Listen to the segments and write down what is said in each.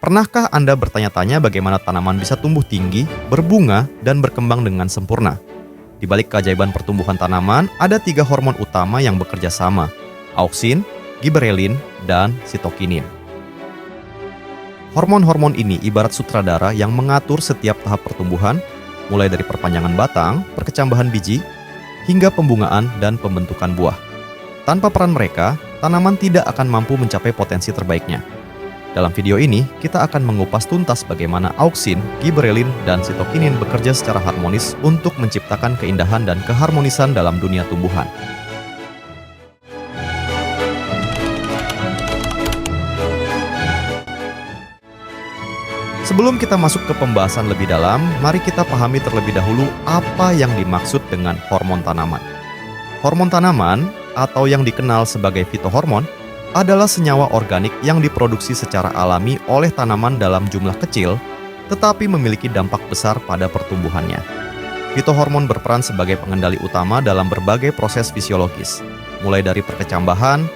Pernahkah Anda bertanya-tanya bagaimana tanaman bisa tumbuh tinggi, berbunga, dan berkembang dengan sempurna? Di balik keajaiban pertumbuhan tanaman, ada 3 hormon utama yang bekerja sama: auksin, giberelin, dan sitokinin. Hormon-hormon ini ibarat sutradara yang mengatur setiap tahap pertumbuhan, mulai dari perpanjangan batang, perkecambahan biji, hingga pembungaan dan pembentukan buah. Tanpa peran mereka, tanaman tidak akan mampu mencapai potensi terbaiknya. Dalam video ini, kita akan mengupas tuntas bagaimana auksin, giberelin, dan sitokinin bekerja secara harmonis untuk menciptakan keindahan dan keharmonisan dalam dunia tumbuhan. Sebelum kita masuk ke pembahasan lebih dalam, mari kita pahami terlebih dahulu apa yang dimaksud dengan hormon tanaman. Hormon tanaman, atau yang dikenal sebagai fitohormon, adalah senyawa organik yang diproduksi secara alami oleh tanaman dalam jumlah kecil, tetapi memiliki dampak besar pada pertumbuhannya. Fitohormon berperan sebagai pengendali utama dalam berbagai proses fisiologis, mulai dari perkecambahan,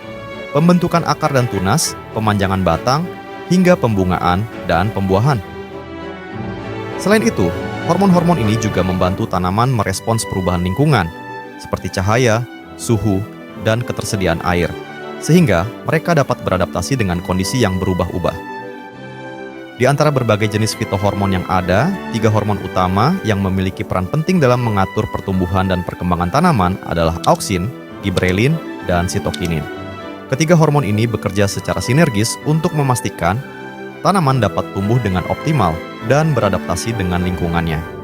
pembentukan akar dan tunas, pemanjangan batang, hingga pembungaan dan pembuahan. Selain itu, hormon-hormon ini juga membantu tanaman merespons perubahan lingkungan, seperti cahaya, suhu, dan ketersediaan air, sehingga mereka dapat beradaptasi dengan kondisi yang berubah-ubah. Di antara berbagai jenis fitohormon yang ada, 3 hormon utama yang memiliki peran penting dalam mengatur pertumbuhan dan perkembangan tanaman adalah auksin, giberelin, dan sitokinin. Ketiga hormon ini bekerja secara sinergis untuk memastikan tanaman dapat tumbuh dengan optimal dan beradaptasi dengan lingkungannya.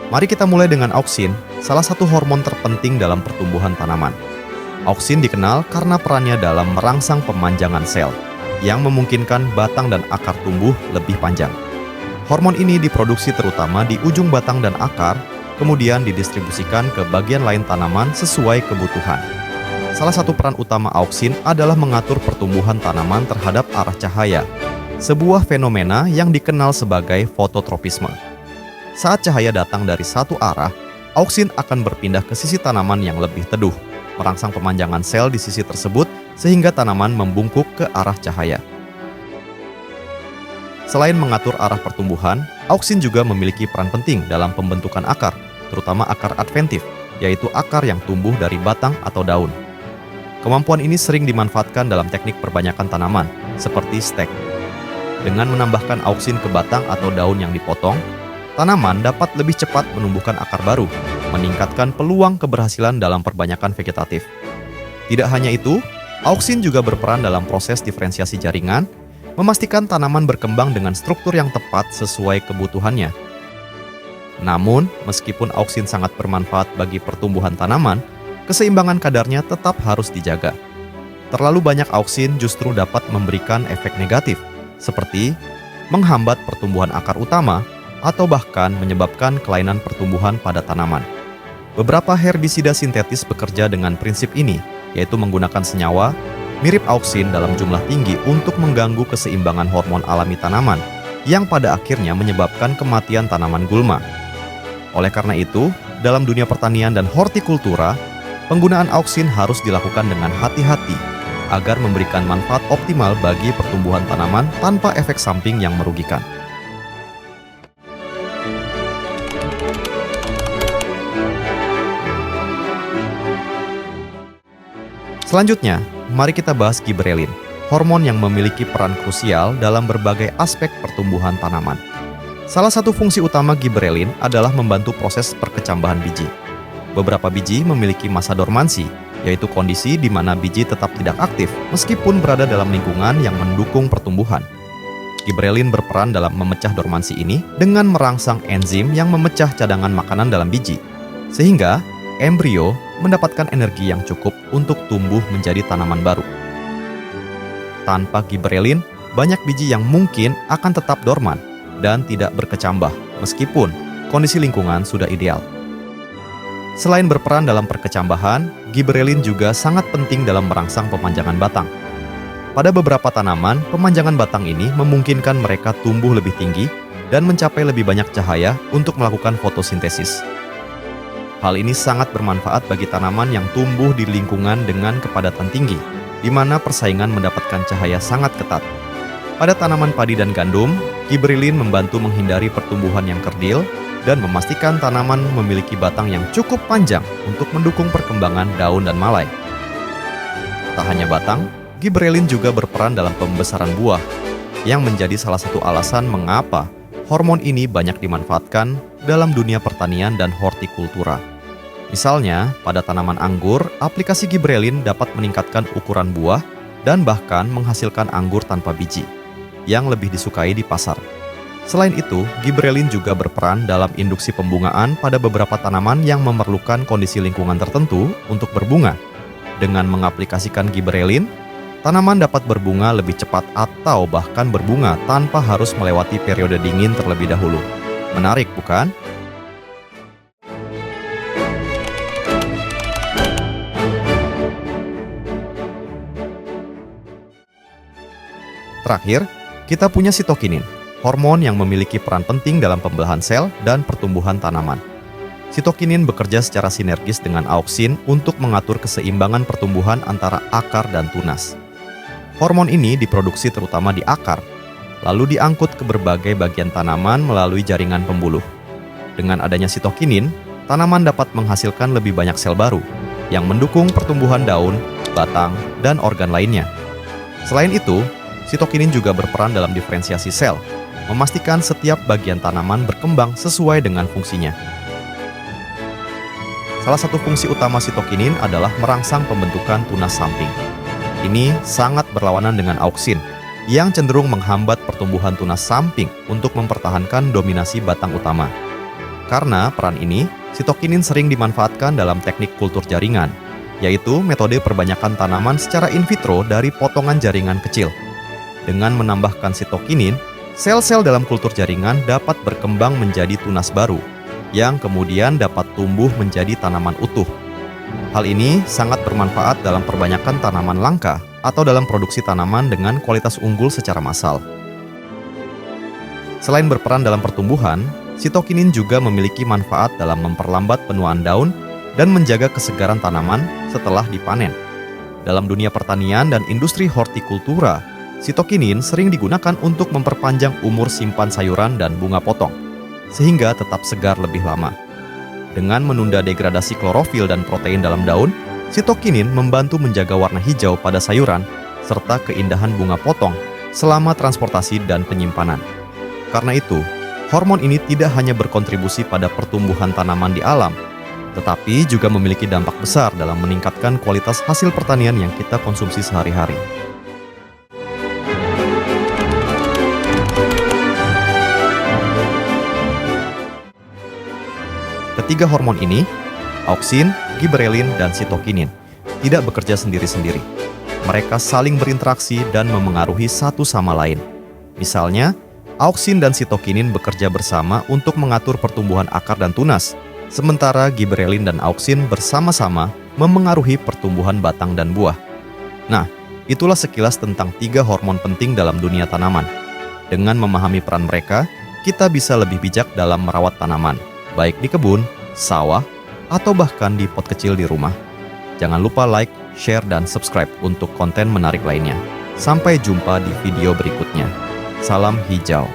Mari kita mulai dengan auksin, salah satu hormon terpenting dalam pertumbuhan tanaman. Auksin dikenal karena perannya dalam merangsang pemanjangan sel, yang memungkinkan batang dan akar tumbuh lebih panjang. Hormon ini diproduksi terutama di ujung batang dan akar, kemudian didistribusikan ke bagian lain tanaman sesuai kebutuhan. Salah satu peran utama auksin adalah mengatur pertumbuhan tanaman terhadap arah cahaya, sebuah fenomena yang dikenal sebagai fototropisme. Saat cahaya datang dari satu arah, auksin akan berpindah ke sisi tanaman yang lebih teduh, merangsang pemanjangan sel di sisi tersebut sehingga tanaman membungkuk ke arah cahaya. Selain mengatur arah pertumbuhan, auksin juga memiliki peran penting dalam pembentukan akar, terutama akar adventif, yaitu akar yang tumbuh dari batang atau daun. Kemampuan ini sering dimanfaatkan dalam teknik perbanyakan tanaman, seperti stek. Dengan menambahkan auksin ke batang atau daun yang dipotong, tanaman dapat lebih cepat menumbuhkan akar baru, meningkatkan peluang keberhasilan dalam perbanyakan vegetatif. Tidak hanya itu, auksin juga berperan dalam proses diferensiasi jaringan, memastikan tanaman berkembang dengan struktur yang tepat sesuai kebutuhannya. Namun, meskipun auksin sangat bermanfaat bagi pertumbuhan tanaman, keseimbangan kadarnya tetap harus dijaga. Terlalu banyak auksin justru dapat memberikan efek negatif, seperti menghambat pertumbuhan akar utama, atau bahkan menyebabkan kelainan pertumbuhan pada tanaman. Beberapa herbisida sintetis bekerja dengan prinsip ini, yaitu menggunakan senyawa mirip auksin dalam jumlah tinggi untuk mengganggu keseimbangan hormon alami tanaman, yang pada akhirnya menyebabkan kematian tanaman gulma. Oleh karena itu, dalam dunia pertanian dan hortikultura, penggunaan auksin harus dilakukan dengan hati-hati agar memberikan manfaat optimal bagi pertumbuhan tanaman tanpa efek samping yang merugikan. Selanjutnya, mari kita bahas giberelin, hormon yang memiliki peran krusial dalam berbagai aspek pertumbuhan tanaman. Salah satu fungsi utama giberelin adalah membantu proses perkecambahan biji. Beberapa biji memiliki masa dormansi, yaitu kondisi di mana biji tetap tidak aktif meskipun berada dalam lingkungan yang mendukung pertumbuhan. Giberelin berperan dalam memecah dormansi ini dengan merangsang enzim yang memecah cadangan makanan dalam biji, sehingga embrio mendapatkan energi yang cukup untuk tumbuh menjadi tanaman baru. Tanpa giberelin, banyak biji yang mungkin akan tetap dorman dan tidak berkecambah meskipun kondisi lingkungan sudah ideal. Selain berperan dalam perkecambahan, giberelin juga sangat penting dalam merangsang pemanjangan batang. Pada beberapa tanaman, pemanjangan batang ini memungkinkan mereka tumbuh lebih tinggi dan mencapai lebih banyak cahaya untuk melakukan fotosintesis. Hal ini sangat bermanfaat bagi tanaman yang tumbuh di lingkungan dengan kepadatan tinggi, di mana persaingan mendapatkan cahaya sangat ketat. Pada tanaman padi dan gandum, gibberellin membantu menghindari pertumbuhan yang kerdil dan memastikan tanaman memiliki batang yang cukup panjang untuk mendukung perkembangan daun dan malai. Tak hanya batang, gibberellin juga berperan dalam pembesaran buah, yang menjadi salah satu alasan mengapa hormon ini banyak dimanfaatkan dalam dunia pertanian dan hortikultura. Misalnya, pada tanaman anggur, aplikasi gibberellin dapat meningkatkan ukuran buah dan bahkan menghasilkan anggur tanpa biji, yang lebih disukai di pasar. Selain itu, gibberellin juga berperan dalam induksi pembungaan pada beberapa tanaman yang memerlukan kondisi lingkungan tertentu untuk berbunga. Dengan mengaplikasikan gibberellin, tanaman dapat berbunga lebih cepat atau bahkan berbunga tanpa harus melewati periode dingin terlebih dahulu. Menarik, bukan? Terakhir, kita punya sitokinin, hormon yang memiliki peran penting dalam pembelahan sel dan pertumbuhan tanaman. Sitokinin bekerja secara sinergis dengan auksin untuk mengatur keseimbangan pertumbuhan antara akar dan tunas. Hormon ini diproduksi terutama di akar, lalu diangkut ke berbagai bagian tanaman melalui jaringan pembuluh. Dengan adanya sitokinin, tanaman dapat menghasilkan lebih banyak sel baru, yang mendukung pertumbuhan daun, batang, dan organ lainnya. Selain itu, sitokinin juga berperan dalam diferensiasi sel, memastikan setiap bagian tanaman berkembang sesuai dengan fungsinya. Salah satu fungsi utama sitokinin adalah merangsang pembentukan tunas samping. Ini sangat berlawanan dengan auksin, yang cenderung menghambat pertumbuhan tunas samping untuk mempertahankan dominasi batang utama. Karena peran ini, sitokinin sering dimanfaatkan dalam teknik kultur jaringan, yaitu metode perbanyakan tanaman secara in vitro dari potongan jaringan kecil. Dengan menambahkan sitokinin, sel-sel dalam kultur jaringan dapat berkembang menjadi tunas baru, yang kemudian dapat tumbuh menjadi tanaman utuh. Hal ini sangat bermanfaat dalam perbanyakan tanaman langka atau dalam produksi tanaman dengan kualitas unggul secara massal. Selain berperan dalam pertumbuhan, sitokinin juga memiliki manfaat dalam memperlambat penuaan daun dan menjaga kesegaran tanaman setelah dipanen. Dalam dunia pertanian dan industri hortikultura, sitokinin sering digunakan untuk memperpanjang umur simpan sayuran dan bunga potong, sehingga tetap segar lebih lama. Dengan menunda degradasi klorofil dan protein dalam daun, sitokinin membantu menjaga warna hijau pada sayuran serta keindahan bunga potong selama transportasi dan penyimpanan. Karena itu, hormon ini tidak hanya berkontribusi pada pertumbuhan tanaman di alam, tetapi juga memiliki dampak besar dalam meningkatkan kualitas hasil pertanian yang kita konsumsi sehari-hari. Ketiga hormon ini, auksin, gibberellin, dan sitokinin, tidak bekerja sendiri-sendiri. Mereka saling berinteraksi dan memengaruhi satu sama lain. Misalnya, auksin dan sitokinin bekerja bersama untuk mengatur pertumbuhan akar dan tunas, sementara gibberellin dan auksin bersama-sama memengaruhi pertumbuhan batang dan buah. Nah, itulah sekilas tentang 3 hormon penting dalam dunia tanaman. Dengan memahami peran mereka, kita bisa lebih bijak dalam merawat tanaman, baik di kebun, sawah, atau bahkan di pot kecil di rumah. Jangan lupa like, share, dan subscribe untuk konten menarik lainnya. Sampai jumpa di video berikutnya. Salam hijau.